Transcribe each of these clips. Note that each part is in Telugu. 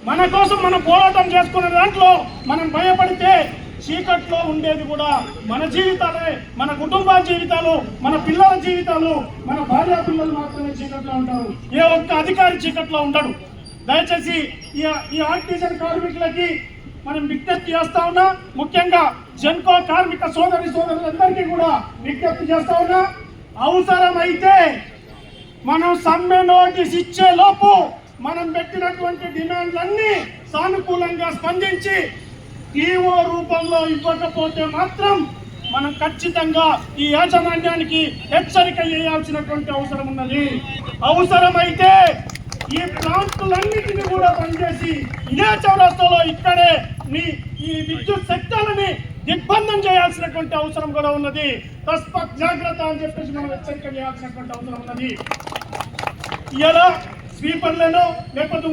మన కోసం మనం పోరాటం చేసుకునే దాంట్లో మనం భయపడితే చీకట్లో ఉండేది కూడా మన జీవితాలే, మన కుటుంబాల జీవితాలు, మన పిల్లల జీవితాలు, మన భార్య పిల్లలు మాత్రమే చీకట్లో ఉంటారు. ఏ ఒక్క అధికారి చీకట్లో ఉండడు. దయచేసి ఈ ఆర్టిజన్ కార్మికులకి మనం విజ్ఞప్తి చేస్తా ఉన్నా, ముఖ్యంగా జెన్కో కార్మిక సోదరులందరికీ కూడా విజ్ఞప్తి చేస్తా ఉన్నా, అవసరమైతే మనం సమ్మె నోటీస్ ఇచ్చే లోపు మనం పెట్టినటువంటి డిమాండ్లన్నీ సానుకూలంగా స్పందించి ఈఓ రూపంలో ఇవ్వకపోతే మాత్రం మనం ఖచ్చితంగా ఈ యాజమాన్యానికి హెచ్చరిక చేయాల్సినటువంటి అవసరం ఉన్నది. అవసరమైతే ఈ ప్లాంట్లన్నిటిని కూడా పనిచేసి ఇదే చౌరస్తాలో ఇక్కడే ఈ విద్యుత్ శక్తులని దిగ్బంధం చేయాల్సినటువంటి అవసరం కూడా ఉన్నది. తస్మాత్ జాగ్రత్త అని చెప్పేసి మనం హెచ్చరిక చేయాల్సినటువంటి అవసరం ఉన్నది. ఇలా స్వీపర్లేనో లేకపోతే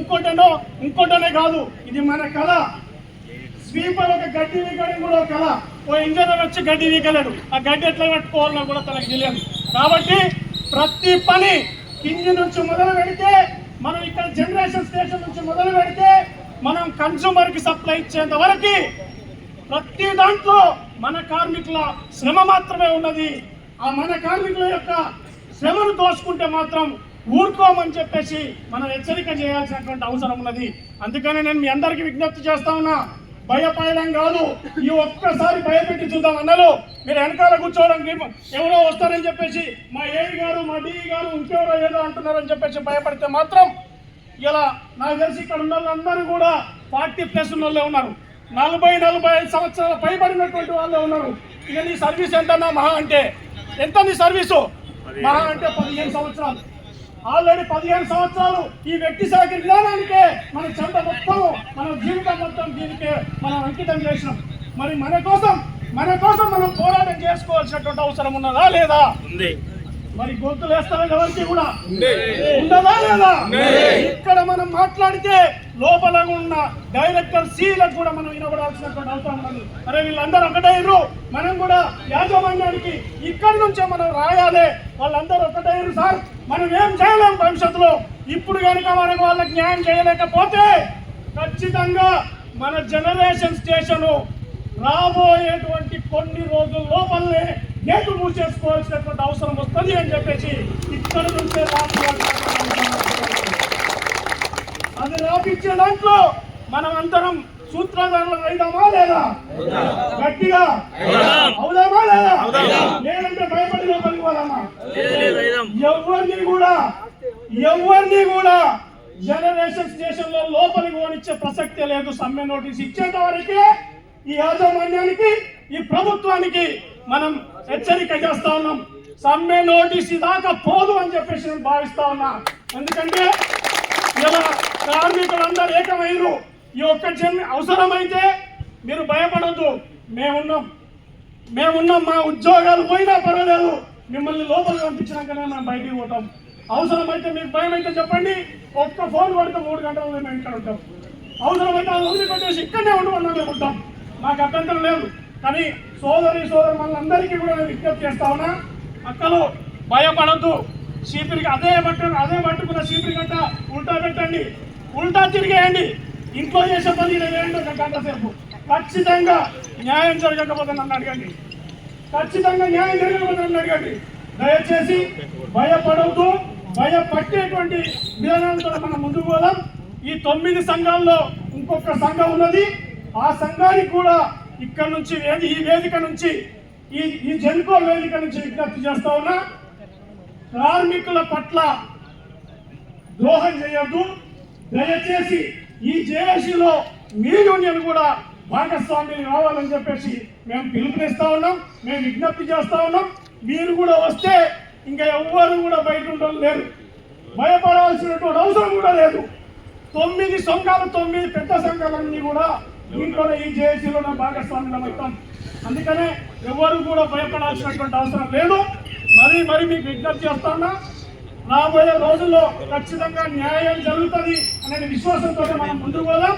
ఇంకోటనే కాదు, ఇది మన కళ. స్వీపర్ ఒక గడ్డి వీకడం కూడా ఒక కళ. ఓ ఇంజనీర్ వచ్చి గడ్డి వీకలేడు, ఆ గడ్డి ఎట్లా కట్టుకోవాలన్నా కూడా తనకు తెలియదు. కాబట్టి ప్రతి పని కింది నుంచి మొదలు పెడితే, మనం ఇక్కడ జనరేషన్ స్టేషన్ నుంచి మొదలు పెడితే మనం కన్స్యూమర్కి సప్లై ఇచ్చేంత వరకు ప్రతి దాంట్లో మన కార్మికుల శ్రమ మాత్రమే ఉన్నది. ఆ మన కార్మికుల యొక్క శ్రమను దోచుకుంటే మాత్రం ఊరుకోమని చెప్పేసి మనం హెచ్చరిక చేయాల్సినటువంటి అవసరం ఉన్నది. అందుకని నేను మీ అందరికీ విజ్ఞప్తి చేస్తా ఉన్నా, భయపడడం కాదు, ఈ ఒక్కసారి భయపెట్టి చూద్దాం. అన్నలు మీరు వెనకాల కూర్చోవడానికి ఎవరో వస్తారని చెప్పేసి మా ఏఈ గారు మా డిఈ గారు ఇంకెవరో ఏదో అంటున్నారని చెప్పేసి భయపడితే మాత్రం ఇలా నాకు తెలిసి ఇక్కడ ఉన్న వాళ్ళందరూ కూడా 40+ ఉన్న వాళ్ళే ఉన్నారు. 40-45 సంవత్సరాల పైబడినటువంటి వాళ్ళే ఉన్నారు. ఇక నీ సర్వీస్ ఎంతన్నా మహా అంటే ఎంత? నీ సర్వీసు మహా అంటే 15 సంవత్సరాలు. ఆల్రెడీ 15 సంవత్సరాలు ఈ వ్యక్తి శాఖ విధానానికే మన చెంత మొత్తం, మన జీవితం మొత్తం దీనికే మనం అంకితం చేసినాం. మరి మన కోసం మనం పోరాటం చేసుకోవాల్సినటువంటి అవసరం ఉన్నదా లేదా? మరి గొంతులు వేస్తారని ఎవరికి కూడా ఉండదా లేదా? ఇక్కడ మనం మాట్లాడితే లోపల ఉన్న డైరెక్టర్ సీలకు కూడా మనం వినబడాల్సినటువంటి అవసరం ఉన్నది. అరే వీళ్ళందరూ ఒకటైరు, మనం కూడా యాజమాన్యానికి ఇక్కడి నుంచే మనం రాయాలి. వాళ్ళందరూ ఒకటైరు సార్, మనం ఏం చేయలేం భవిష్యత్తులో. ఇప్పుడు కనుక మనకు వాళ్ళకి న్యాయం చేయలేకపోతే ఖచ్చితంగా మన జనరేషన్ స్టేషను రాబోయేటువంటి కొన్ని రోజుల లోపలనే గేటు మూసేసుకోవాల్సినటువంటి అవసరం వస్తుంది అని చెప్పేసి ఇక్కడ నుంచే అది రాపిచ్చే దాంట్లో మనం అందరం సూత్రధారులు అయిదామా లేదా? గట్టిగా అవుదామా లేదా? లేదంటే భయపడి లోపలికి పోదామా? ఎవరిని కూడా జనరేషన్ స్టేషన్ లో లోపలికి పోనిచ్చే ప్రసక్తే లేదు. సమ్మె నోటీస్ ఇచ్చేంత వరకే ఈ యాజమాన్యానికి, ఈ ప్రభుత్వానికి మనం హెచ్చరిక చేస్తా ఉన్నాం. సమ్మె నోటీస్ దాకా పోదు అని చెప్పేసి నేను భావిస్తా ఉన్నా. ఎందుకంటే ఇలా కార్మికులందరూ ఏకమైరు. ఈ ఒక్క అవసరమైతే మీరు భయపడద్దు, మేమున్నాం. మా ఉద్యోగాలు పోయినా పర్వాలేదు, మిమ్మల్ని లోపలికి పంపించినాకనే మేము బయటికి పోతాం. అవసరమైతే మీకు భయం అయితే చెప్పండి, ఒక్క ఫోన్ పడితే 3 గంటలు మేము ఇక్కడ ఉంటాం. అవసరమైతే అది వదిలిపెట్టేసి ఇక్కడనే ఉండమన్నా మేము ఉంటాం, మాకు అభ్యంతరం లేదు. కానీ సోదరు మనందరికీ కూడా నేను విజ్ఞప్తి చేస్తా ఉన్నా, అక్కలు భయపడద్దు. చీపిరికి అదే పట్టుకున్న చీపిరి గంట ఉల్టా పెట్టండి, ఉల్టా తిరిగేయండి. ఇంట్లో చేసే పని వేయండి ఒక గంట సేపు. ఖచ్చితంగా న్యాయం జరగకపోతే నన్ను అడగండి, దయచేసి భయపడవద్దు. భయపట్టేటువంటి విధానాలతో మనం ముందుకు పోదాం. ఈ 9 సంఘాల్లో ఇంకొక సంఘం ఉన్నది. ఆ సంఘానికి కూడా ఇక్కడ నుంచి ఈ వేదిక నుంచి ఈ జెన్కో వేదిక నుంచి విజ్ఞప్తి చేస్తా ఉన్నా, కార్మికుల పట్ల ద్రోహం చేయొద్దు. దయచేసి ఈ జేఏసీలో మీ యూనియన్ కూడా భాగస్వామ్యం కావాలని చెప్పేసి మేము పిలుపునిస్తా ఉన్నాం, మేము విజ్ఞప్తి చేస్తా ఉన్నాం. మీరు కూడా వస్తే ఇంకా ఎవ్వరు కూడా బయట ఉండడం లేదు, భయపడాల్సినటువంటి అవసరం కూడా లేదు. 9 సంఘాలు, 9 పెద్ద సంఘాలన్నీ కూడా దీంట్లోనే ఈ జేఏసీలోనే భాగస్వామ్యం అవుతాం. అందుకనే ఎవరు కూడా భయపడాల్సినటువంటి అవసరం లేదు. మరి మీకు విజ్ఞప్తి చేస్తున్నా, రాబోయే రోజుల్లో ఖచ్చితంగా న్యాయం జరుగుతుంది అనే విశ్వాసంతో మనం ముందుకు పోదాం.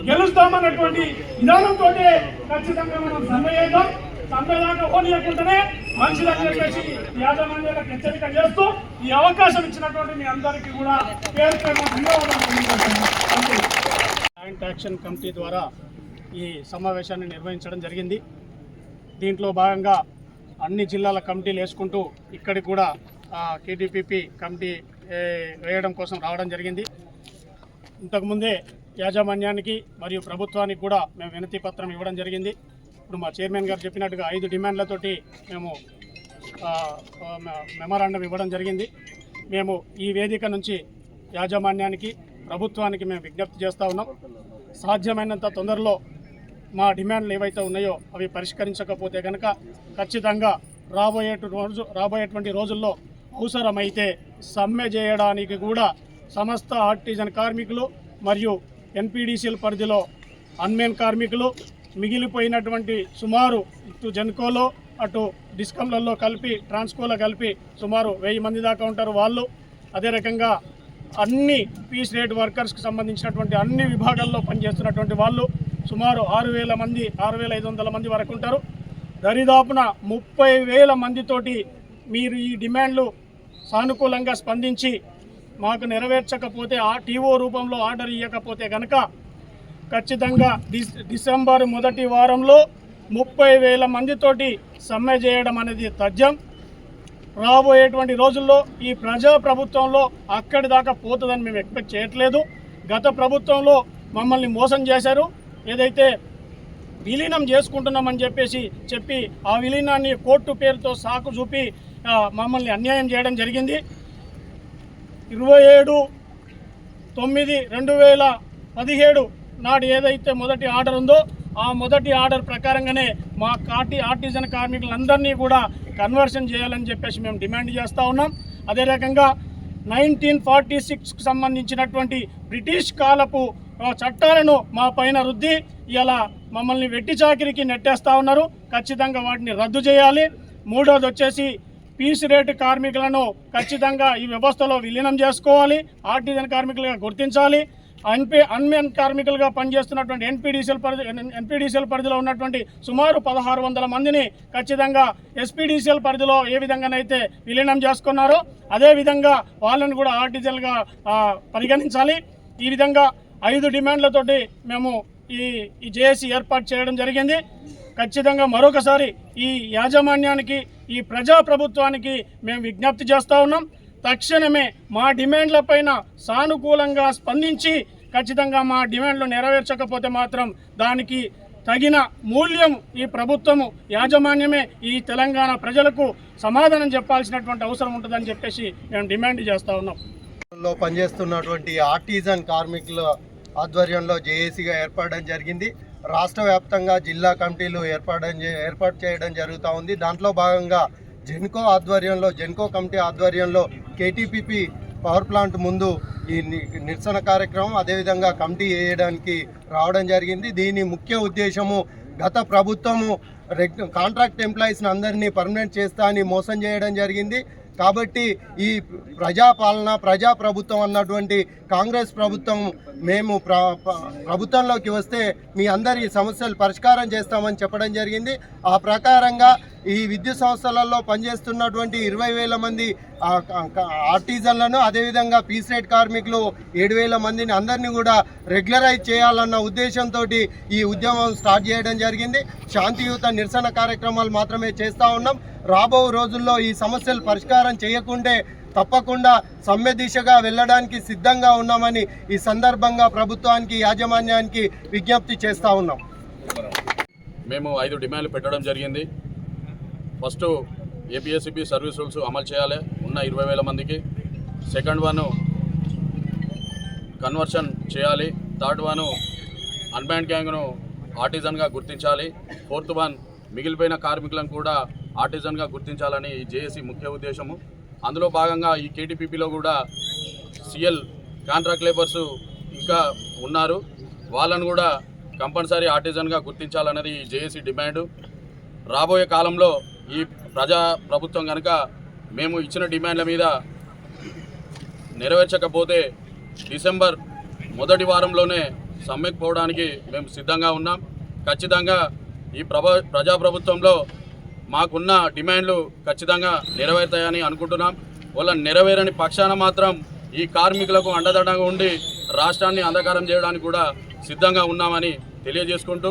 గెలుస్తామన్నటువంటి విధానంతో ఖచ్చితంగా మనం సమ్మె చేద్దాం. సమ్మె దాకా ఓనియకుంటేనే మంచిదని చెప్పేసి యాజమాన్యాలకు హెచ్చరిక చేస్తూ ఈ అవకాశం ఇచ్చినటువంటి మీ అందరికీ కూడా పేరు ధన్యవాదాలు. జాయింట్ యాక్షన్ కమిటీ ద్వారా ఈ సమావేశాన్ని నిర్వహించడం జరిగింది. దీంట్లో భాగంగా అన్ని జిల్లాల కమిటీలు వేసుకుంటూ ఇక్కడికి కూడా కేటీపీపీ కమిటీ వేయడం కోసం రావడం జరిగింది. ఇంతకుముందే యాజమాన్యానికి మరియు ప్రభుత్వానికి కూడా మేము వినతి పత్రం ఇవ్వడం జరిగింది. ఇప్పుడు మా చైర్మన్ గారు చెప్పినట్టుగా 5 డిమాండ్లతోటి మేము మెమరాండం ఇవ్వడం జరిగింది. మేము ఈ వేదిక నుంచి యాజమాన్యానికి ప్రభుత్వానికి మేము విజ్ఞప్తి చేస్తూ ఉన్నాం. సాధ్యమైనంత తొందరలో మా డిమాండ్లు ఏవైతే ఉన్నాయో అవి పరిష్కరించకపోతే కనుక ఖచ్చితంగా రాబోయేటువంటి రోజుల్లో అవసరమైతే సమ్మె చేయడానికి కూడా సమస్త ఆర్టిజన్ కార్మికులు మరియు ఎన్పీడీసీల పరిధిలో అన్మెన్ కార్మికులు మిగిలిపోయినటువంటి సుమారు ఇటు జెన్కోలో అటు డిస్కంలలో కలిపి ట్రాన్స్కోలో కలిపి సుమారు 1000 మంది దాకా ఉంటారు వాళ్ళు. అదే రకంగా అన్ని పీస్ రేట్ వర్కర్స్కి సంబంధించినటువంటి అన్ని విభాగాల్లో పనిచేస్తున్నటువంటి వాళ్ళు సుమారు 6,000 మంది 6,500 మంది వరకు ఉంటారు. దరిదాపున 30,000 మందితోటి మీరు ఈ డిమాండ్లు సానుకూలంగా స్పందించి మాకు నెరవేర్చకపోతే ఆ టీఓ రూపంలో ఆర్డర్ ఇవ్వకపోతే కనుక ఖచ్చితంగా డిసెంబర్ మొదటి వారంలో 30,000 మందితోటి సమ్మె చేయడం అనేది తథ్యం. రాబోయేటువంటి రోజుల్లో ఈ ప్రజాప్రభుత్వంలో అక్కడి దాకా పోతుందని మేము ఎక్స్పెక్ట్ చేయట్లేదు. గత ప్రభుత్వంలో మమ్మల్ని మోసం చేశారు. ఏదైతే విలీనం చేసుకుంటున్నామని చెప్పి ఆ విలీనాన్ని కోర్టు పేరుతో సాకు చూపి మమ్మల్ని అన్యాయం చేయడం జరిగింది. 27/9/2017 నాడు ఏదైతే మొదటి ఆర్డర్ ఉందో ఆ మొదటి ఆర్డర్ ప్రకారంగానే మా ఆర్టిజన్ కార్మికులందరినీ కూడా కన్వర్షన్ చేయాలని చెప్పేసి మేము డిమాండ్ చేస్తూ ఉన్నాం. అదే రకంగా 1946కు సంబంధించినటువంటి బ్రిటిష్ కాలపు చట్టాలను మా పైన రుద్ది ఇలా మమ్మల్ని వెట్టి చాకిరికి నెట్టేస్తూ ఉన్నారు. ఖచ్చితంగా వాటిని రద్దు చేయాలి. మూడోది వచ్చేసి పీస్ రేటు కార్మికులను ఖచ్చితంగా ఈ వ్యవస్థలో విలీనం చేసుకోవాలి, ఆర్టిజన్ కార్మికులుగా గుర్తించాలి. అన్మెన్ కార్మికులుగా పనిచేస్తున్నటువంటి ఎన్పీడీసీఎల్ పరిధిలో ఉన్నటువంటి సుమారు 1,600 మందిని ఖచ్చితంగా ఎస్పీడీసీఎల్ పరిధిలో ఏ విధంగానైతే విలీనం చేసుకున్నారో అదేవిధంగా వాళ్ళని కూడా ఆర్టిజన్గా పరిగణించాలి. ఈ విధంగా 5 డిమాండ్లతోటి మేము ఈ జేఏసీ ఏర్పాటు చేయడం జరిగింది. ఖచ్చితంగా మరొకసారి ఈ యాజమాన్యానికి ఈ ప్రజాప్రభుత్వానికి మేము విజ్ఞప్తి చేస్తూ ఉన్నాం. తక్షణమే మా డిమాండ్లపైన సానుకూలంగా స్పందించి ఖచ్చితంగా మా డిమాండ్లు నెరవేర్చకపోతే మాత్రం దానికి తగిన మూల్యం ఈ ప్రభుత్వము యాజమాన్యమే ఈ తెలంగాణ ప్రజలకు సమాధానం చెప్పాల్సినటువంటి అవసరం ఉంటుందని చెప్పేసి మేము డిమాండ్ చేస్తూ ఉన్నాం. పనిచేస్తున్నటువంటి ఆర్టిజన్ కార్మికుల ఆధ్వర్యంలో జేఏసీగా ఏర్పడడం జరిగింది. రాష్ట్ర వ్యాప్తంగా జిల్లా కమిటీలు ఏర్పాటు చేయడం జరుగుతూ ఉంది. దాంట్లో భాగంగా జెన్కో కమిటీ ఆధ్వర్యంలో కేటీపీపీ పవర్ ప్లాంట్ ముందు ఈ నిరసన కార్యక్రమం అదేవిధంగా కమిటీ వేయడానికి రావడం జరిగింది. దీని ముఖ్య ఉద్దేశము గత ప్రభుత్వము కాంట్రాక్ట్ ఎంప్లాయీస్ని అందరినీ పర్మనెంట్ చేస్తా అని మోసం చేయడం జరిగింది. కాబట్టి ఈ ప్రజాప్రభుత్వం అన్నటువంటి కాంగ్రెస్ ప్రభుత్వం మేము ప్రభుత్వంలోకి వస్తే మీ అందరి సమస్యలు పరిష్కారం చేస్తామని చెప్పడం జరిగింది. ఆ ప్రకారంగా ఈ విద్యుత్ సంస్థలలో పనిచేస్తున్నటువంటి 20,000 మంది ఆర్టిజన్లను అదేవిధంగా పీస్ రేట్ కార్మికులు 7,000 మందిని అందరినీ కూడా రెగ్యులరైజ్ చేయాలన్న ఉద్దేశంతో ఈ ఉద్యమం స్టార్ట్ చేయడం జరిగింది. శాంతియుత నిరసన కార్యక్రమాలు మాత్రమే చేస్తూ ఉన్నాం. రాబో రోజుల్లో ఈ సమస్యలు పరిష్కారం చేయకుంటే తప్పకుండా సమ్మె దిశగా వెళ్ళడానికి సిద్ధంగా ఉన్నామని ఈ సందర్భంగా ప్రభుత్వానికి యాజమాన్యానికి విజ్ఞప్తి చేస్తూ ఉన్నాం. మేము 5 డిమాండ్లు పెట్టడం జరిగింది. ఫస్ట్ ఏపీఎస్సీబీ సర్వీస్ రూల్స్ అమలు చేయాలి ఉన్న 20,000 మందికి. సెకండ్ వన్ కన్వర్షన్ చేయాలి. థర్డ్ వన్ అన్బ్యాండ్ గ్యాంగ్ను ఆర్టిజన్గా గుర్తించాలి. ఫోర్త్ వన్ మిగిలిపోయిన కార్మికులను కూడా ఆర్టిజన్గా గుర్తించాలని ఈ జేఏసీ ముఖ్య ఉద్దేశము. అందులో భాగంగా ఈ కేటీపీపీలో కూడా సిఎల్ కాంట్రాక్ట్ లేబర్స్ ఇంకా ఉన్నారు. వాళ్ళను కూడా కంపల్సరీ ఆర్టిజన్గా గుర్తించాలనేది ఈ జేఏసీ డిమాండు. రాబోయే కాలంలో ఈ ప్రభుత్వం కనుక మేము ఇచ్చిన డిమాండ్ల మీద నెరవేర్చకపోతే డిసెంబర్ మొదటి వారంలోనే సమ్మెకు పోవడానికి మేము సిద్ధంగా ఉన్నాం. ఖచ్చితంగా ఈ ప్రజాప్రభుత్వంలో మాకున్న డిమాండ్లు ఖచ్చితంగా నెరవేరుతాయని అనుకుంటున్నాం. వాళ్ళ నెరవేరని పక్షాన మాత్రం ఈ కార్మికులకు అండదండగా ఉండి రాష్ట్రాన్ని అంధకారం చేయడానికి కూడా సిద్ధంగా ఉన్నామని తెలియజేసుకుంటూ